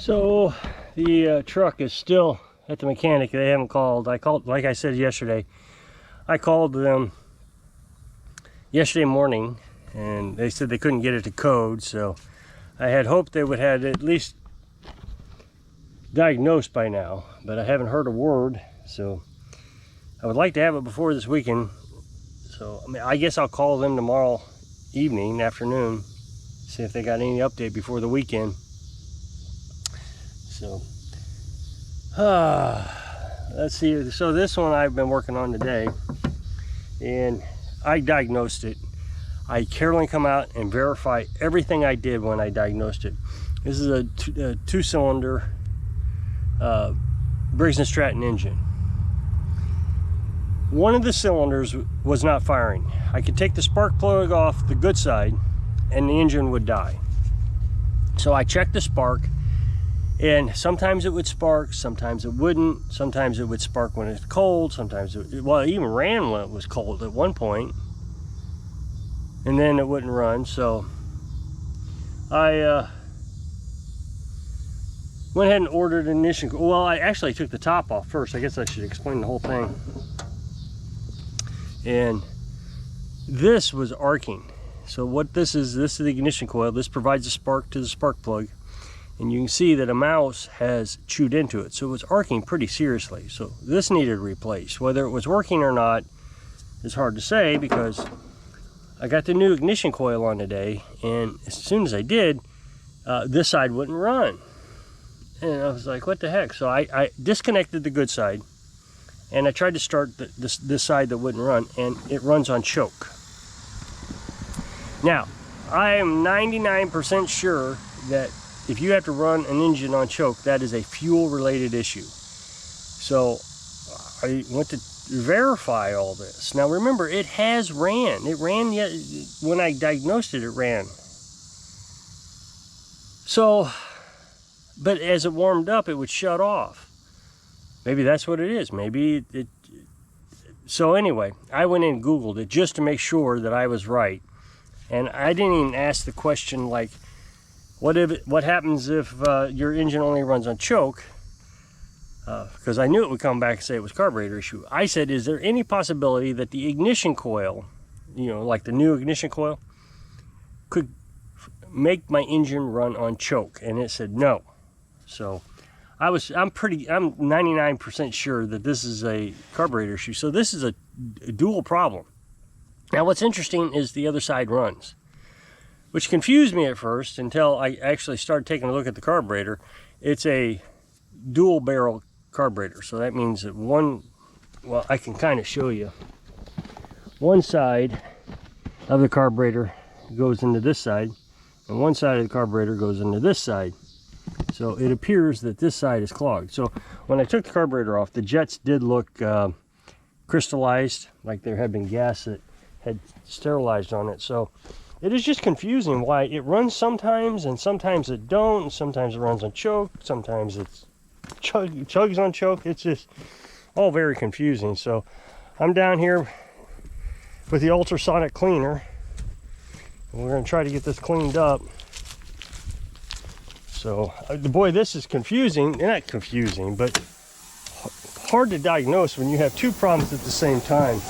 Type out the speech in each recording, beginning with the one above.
So the truck is still at the mechanic. They haven't called. I called, like I said yesterday, I called them yesterday morning and they said they couldn't get it to code, so I had hoped they would have at least diagnosed by now, but I haven't heard a word. So I would like to have it before this weekend. So I guess I'll call them tomorrow evening, afternoon, see if they got any update before the weekend. So let's see. So this one I've been working on today, and I diagnosed it. I Carolyn come out and verify everything I did when I diagnosed it. This is a two-cylinder Briggs & Stratton engine. One of the cylinders was not firing. I could take the spark plug off the good side and the engine would die. So I checked the spark, and sometimes it would spark, sometimes it wouldn't, sometimes it would spark when it's cold, sometimes it even ran when it was cold at one point, and then it wouldn't run. So I went ahead and ordered an ignition. Well, I actually took the top off first. I guess I should explain the whole thing. And this was arcing. So what this is the ignition coil. This provides a spark to the spark plug, and you can see that a mouse has chewed into it, so it was arcing pretty seriously. So this needed replaced. Whether it was working or not is hard to say, because I got the new ignition coil on today, and as soon as I did, this side wouldn't run. And I was like, what the heck? So I disconnected the good side, and I tried to start this side that wouldn't run, and it runs on choke. Now, I am 99% sure that if you have to run an engine on choke, that is a fuel-related issue. So I went to verify all this. Now remember, it has ran. It ran, yet when I diagnosed it, it ran. So, but as it warmed up, it would shut off. Maybe that's what it is. Maybe it. So anyway, I went in and Googled it just to make sure that I was right. And I didn't even ask the question like, what happens if your engine only runs on choke? Because I knew it would come back and say it was carburetor issue. I said, is there any possibility that the ignition coil, like the new ignition coil, could make my engine run on choke? And it said no. So I'm 99% sure that this is a carburetor issue. So this is a dual problem. Now what's interesting is the other side runs, which confused me at first until I actually started taking a look at the carburetor. It's a dual barrel carburetor. So that means that well, I can kind of show you. One side of the carburetor goes into this side, and one side of the carburetor goes into this side. So it appears that this side is clogged. So when I took the carburetor off, the jets did look crystallized, like there had been gas that had sterilized on it. So it is just confusing why it runs sometimes and sometimes it don't, and sometimes it runs on choke, sometimes it's chugs on choke. It's just all very confusing. So I'm down here with the ultrasonic cleaner, and we're going to try to get this cleaned up. So boy, this is confusing. Not confusing, but hard to diagnose when you have two problems at the same time.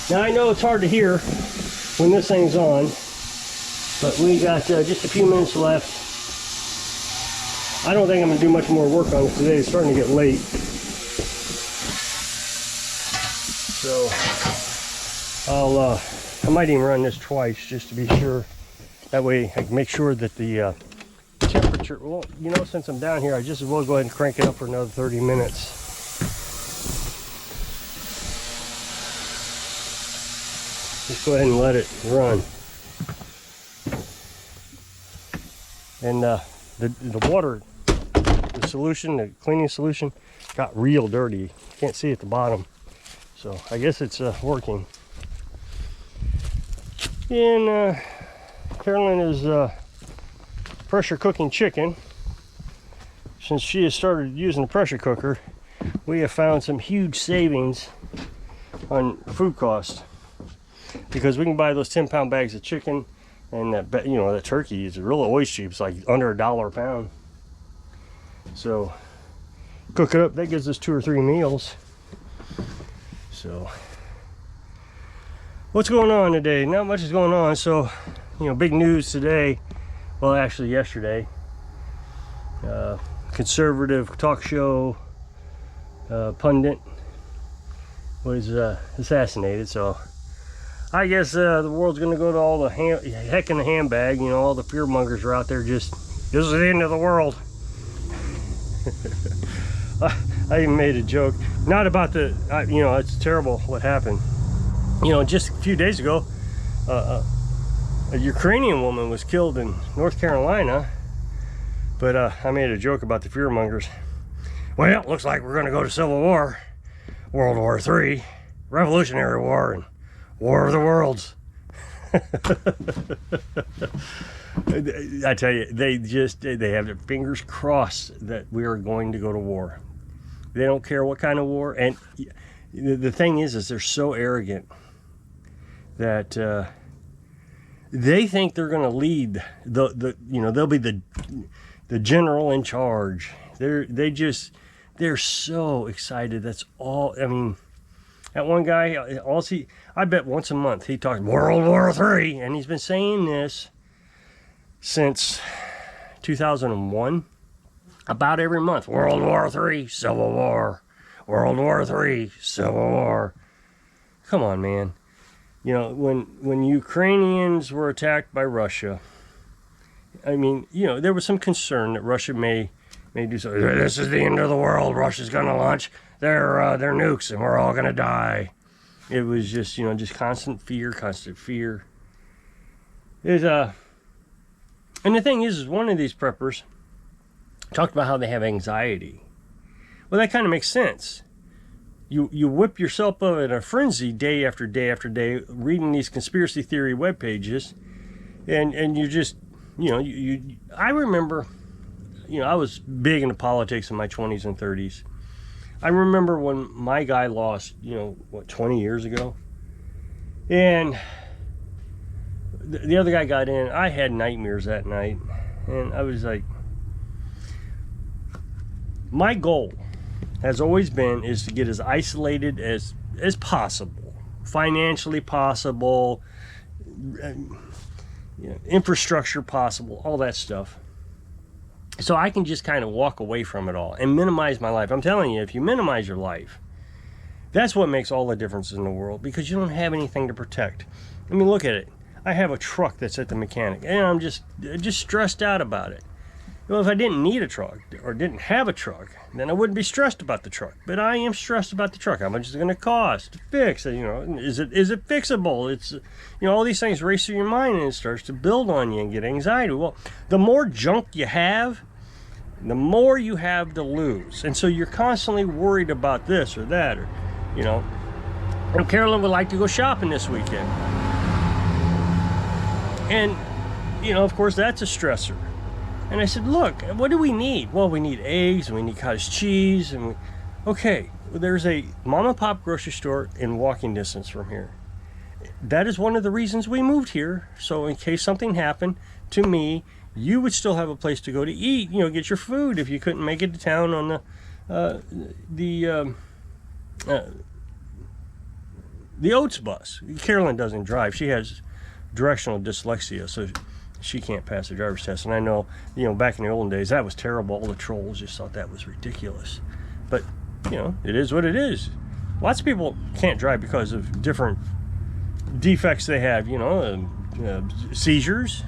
Now I know it's hard to hear when this thing's on, but we got just a few minutes left. I don't think I'm going to do much more work on it today. It's starting to get late. So I might even run this twice just to be sure. That way I can make sure that the temperature, well, since I'm down here, I just as well go ahead and crank it up for another 30 minutes. Just go ahead and let it run. And the water, the solution, the cleaning solution, got real dirty. You can't see at the bottom. So I guess it's working. And Carolyn is pressure cooking chicken. Since she has started using the pressure cooker, we have found some huge savings on food cost, because we can buy those 10-pound bags of chicken, and that, that turkey is really always cheap. It's like under $1 a pound. So cook it up. That gives us 2 or 3 meals. So what's going on today? Not much is going on. So, you know, big news today. Well, actually yesterday. Conservative talk show pundit was assassinated. So I guess the world's going to go to all the heck in the handbag. You know, all the fear mongers are out there just, this is the end of the world. I even made a joke, not about the, you know, it's terrible what happened. You know, just a few days ago, a Ukrainian woman was killed in North Carolina, but I made a joke about the fear mongers. Well, it looks like we're going to go to Civil War, World War III, Revolutionary War, and War of the Worlds. I tell you, they have their fingers crossed that we are going to go to war. They don't care what kind of war. And the thing is they're so arrogant that they think they're going to lead you know, they'll be the general in charge. They're so excited. That's all. I mean, that one guy, I bet once a month he talks World War III, and he's been saying this since 2001, about every month. World War III, Civil War. World War III, Civil War. Come on, man. You know, when Ukrainians were attacked by Russia, I mean, you know, there was some concern that Russia may do something. This is the end of the world. Russia's going to launch their nukes, and we're all going to die. It was just, you know, just constant fear. And the thing is one of these preppers talked about how they have anxiety. Well, that kind of makes sense. You whip yourself up in a frenzy day after day after day, reading these conspiracy theory web pages, and you just, you know, I remember, you know, I was big into politics in my 20s and 30s. I remember when my guy lost, you know, what, 20 years ago, and the other guy got in. I had nightmares that night, and I was like, my goal has always been is to get as isolated as possible, financially possible, you know, infrastructure possible, all that stuff, so I can just kind of walk away from it all and minimize my life. I'm telling you, if you minimize your life, that's what makes all the difference in the world, because you don't have anything to protect. I mean, look at it. I have a truck that's at the mechanic, and I'm just stressed out about it. Well, if I didn't need a truck or didn't have a truck, then I wouldn't be stressed about the truck. But I am stressed about the truck. How much is it going to cost to fix? You know, is it fixable? It's, you know, all these things race through your mind, and it starts to build on you and get anxiety. Well, the more junk you have, the more you have to lose, and so you're constantly worried about this or that, or, you know. And Carolyn would like to go shopping this weekend, and, you know, of course, that's a stressor. And I said, look, what do we need? Well, we need eggs, and we need cottage cheese, and okay, well, there's a mom and pop grocery store in walking distance from here. That is one of the reasons we moved here, so in case something happened to me, you would still have a place to go to eat, you know, get your food if you couldn't make it to town on the Oats bus. Carolyn doesn't drive. She has directional dyslexia, so she can't pass the driver's test. And I know, you know, back in the olden days, that was terrible. All the trolls just thought that was ridiculous. But, you know, it is what it is. Lots of people can't drive because of different defects they have, you know, seizures,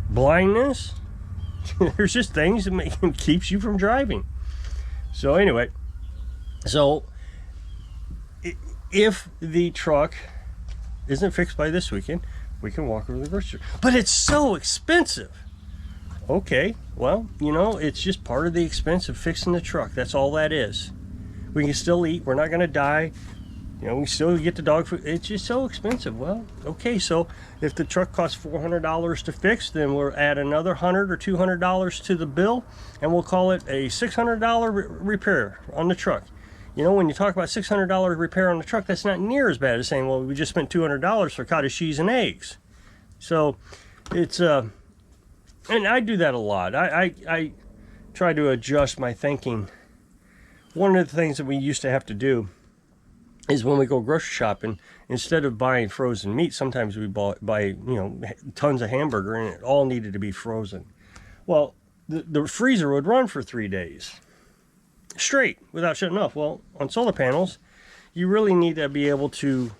blindness. There's just things that keeps you from driving. So anyway, so if the truck isn't fixed by this weekend, we can walk over to the grocery store. But it's so expensive. Okay, well, you know, it's just part of the expense of fixing the truck. That's all that is. We can still eat. We're not going to die. You know, we still get the dog food. It's just so expensive. Well, okay, so if the truck costs $400 to fix, then we'll add another $100 or $200 to the bill, and we'll call it a $600 repair on the truck. You know, when you talk about $600 repair on the truck, that's not near as bad as saying, well, we just spent $200 for cottage cheese and eggs. So it's and I do that a lot. I try to adjust my thinking. One of the things that we used to have to do is when we go grocery shopping, instead of buying frozen meat, sometimes we buy tons of hamburger, and it all needed to be frozen. Well, the freezer would run for 3 days straight without shutting off. Well, on solar panels, you really need to be able to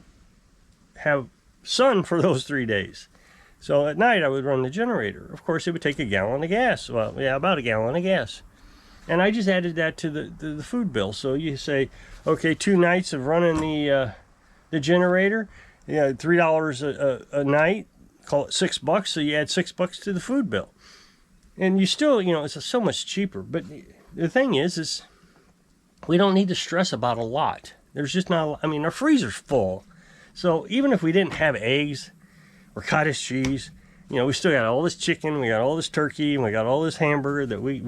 have sun for those 3 days. So at night, I would run the generator. Of course, it would take a gallon of gas. Well, yeah, about a gallon of gas. And I just added that to the food bill. So you say, okay, 2 nights of running the generator, $3 a night, call it $6. So you add $6 to the food bill, and you still, it's so much cheaper. But the thing is we don't need to stress about a lot. There's just not. I mean, our freezer's full, so even if we didn't have eggs or cottage cheese, we still got all this chicken, we got all this turkey, and we got all this hamburger that we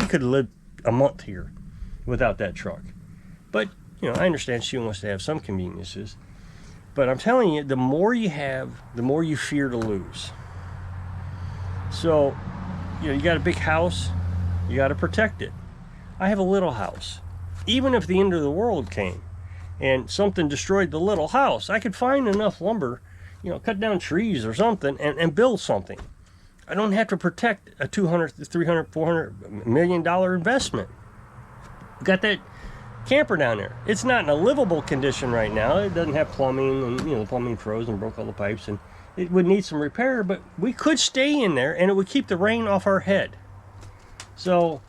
could live a month here without that truck. But, I understand she wants to have some conveniences. But I'm telling you, the more you have, the more you fear to lose. So, you got a big house, you got to protect it. I have a little house. Even if the end of the world came and something destroyed the little house, I could find enough lumber, cut down trees or something and build something. I don't have to protect a $200, $300, $400 million investment. Got that camper down there. It's not in a livable condition right now. It doesn't have plumbing, and the plumbing froze and broke all the pipes, and it would need some repair, but we could stay in there and it would keep the rain off our head. So,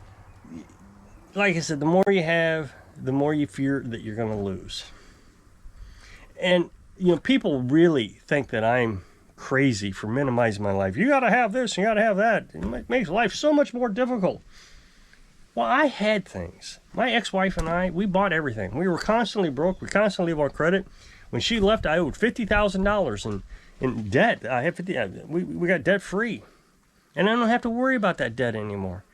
like I said, the more you have, the more you fear that you're going to lose. And people really think that I'm crazy for minimizing my life. You got to have this, you got to have that. It makes life so much more difficult. Well, I had things. My ex-wife and I, we bought everything. We were constantly broke. We constantly lived on credit. When she left, I owed $50,000 in debt. I had we got debt free, and I don't have to worry about that debt anymore.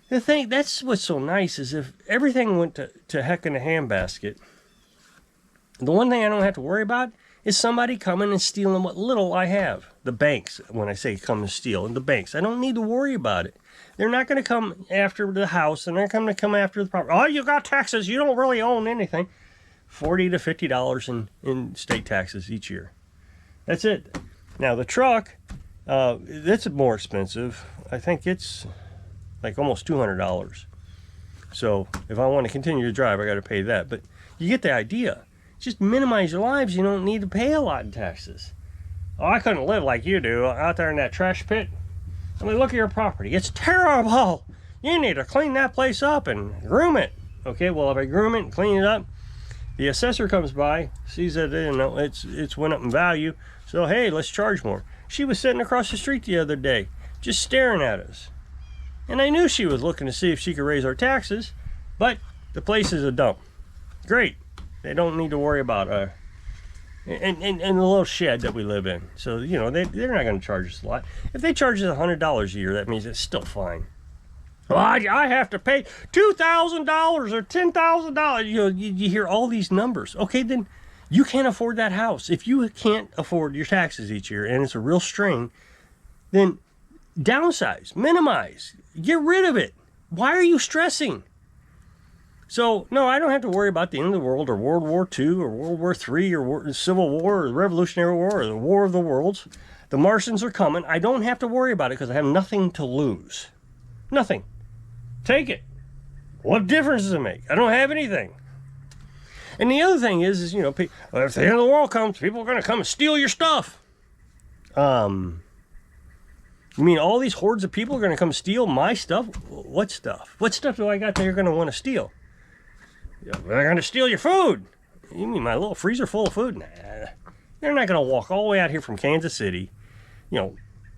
That's what's so nice is if everything went to heck in a handbasket. The one thing I don't have to worry about is somebody coming and stealing what little I have. The banks, when I say come and steal, and the banks, I don't need to worry about it. They're not going to come after the house. They're not going to come after the property. Oh, you got taxes. You don't really own anything. $40 to $50 in state taxes each year. That's it. Now, the truck, that's more expensive. I think it's like almost $200. So if I want to continue to drive, I got to pay that. But you get the idea. Just minimize your lives. You don't need to pay a lot in taxes. Oh, I couldn't live like you do out there in that trash pit. I mean, look at your property. It's terrible. You need to clean that place up and groom it. Okay, well, if I groom it and clean it up, the assessor comes by, sees that it's went up in value. So, hey, let's charge more. She was sitting across the street the other day, just staring at us. And I knew she was looking to see if she could raise our taxes, but the place is a dump. Great. They don't need to worry about and the little shed that we live in. So, they're not going to charge us a lot. If they charge us $100 a year, that means it's still fine. Well, I have to pay $2,000 or $10,000. You hear all these numbers. Okay, then you can't afford that house. If you can't afford your taxes each year and it's a real strain, then downsize, minimize, get rid of it. Why are you stressing? So, no, I don't have to worry about the end of the world or World War II or World War III or Civil War or the Revolutionary War or the War of the Worlds. The Martians are coming. I don't have to worry about it because I have nothing to lose. Nothing. Take it. What difference does it make? I don't have anything. And the other thing is if the end of the world comes, people are going to come and steal your stuff. You mean all these hordes of people are going to come steal my stuff? What stuff? What stuff do I got that you're going to want to steal? They're going to steal your food. You mean my little freezer full of food? Nah. They're not going to walk all the way out here from Kansas City,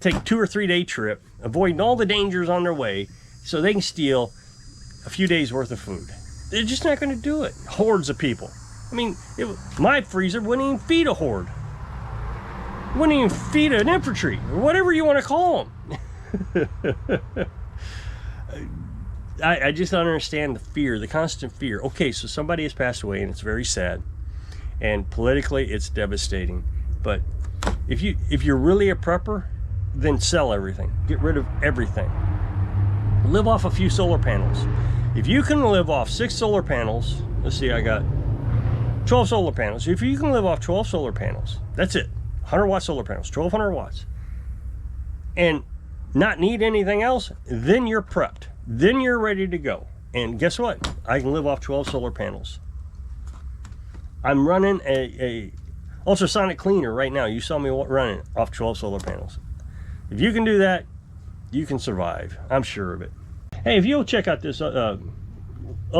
take a 2 or 3 day trip, avoiding all the dangers on their way, so they can steal a few days worth of food. They're just not going to do it. Hordes of people. I mean, my freezer wouldn't even feed a horde. It wouldn't even feed an infantry, or whatever you want to call them. I just don't understand the fear, the constant fear. Okay, so somebody has passed away, and it's very sad, and politically it's devastating. But if you're really a prepper, then sell everything. Get rid of everything. live off a few solar panels. If you can live off 6 solar panels, let's see, I got 12 solar panels. If you can live off 12 solar panels, that's it. 100-watt solar panels, 1200 watts, and not need anything else, then you're prepped. Then you're ready to go. And guess what? I can live off 12 solar panels. I'm running a ultrasonic cleaner right now. You saw me running off 12 solar panels. If you can do that, you can survive. I'm sure of it. Hey, if you'll check out this up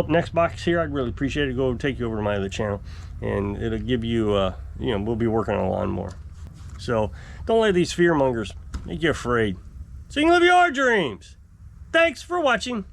next box here, I'd really appreciate it. Go take you over to my other channel, and it'll give you, you know, we'll be working on a lawnmower. So don't let these fear mongers make you afraid. So you can live your dreams. Thanks for watching.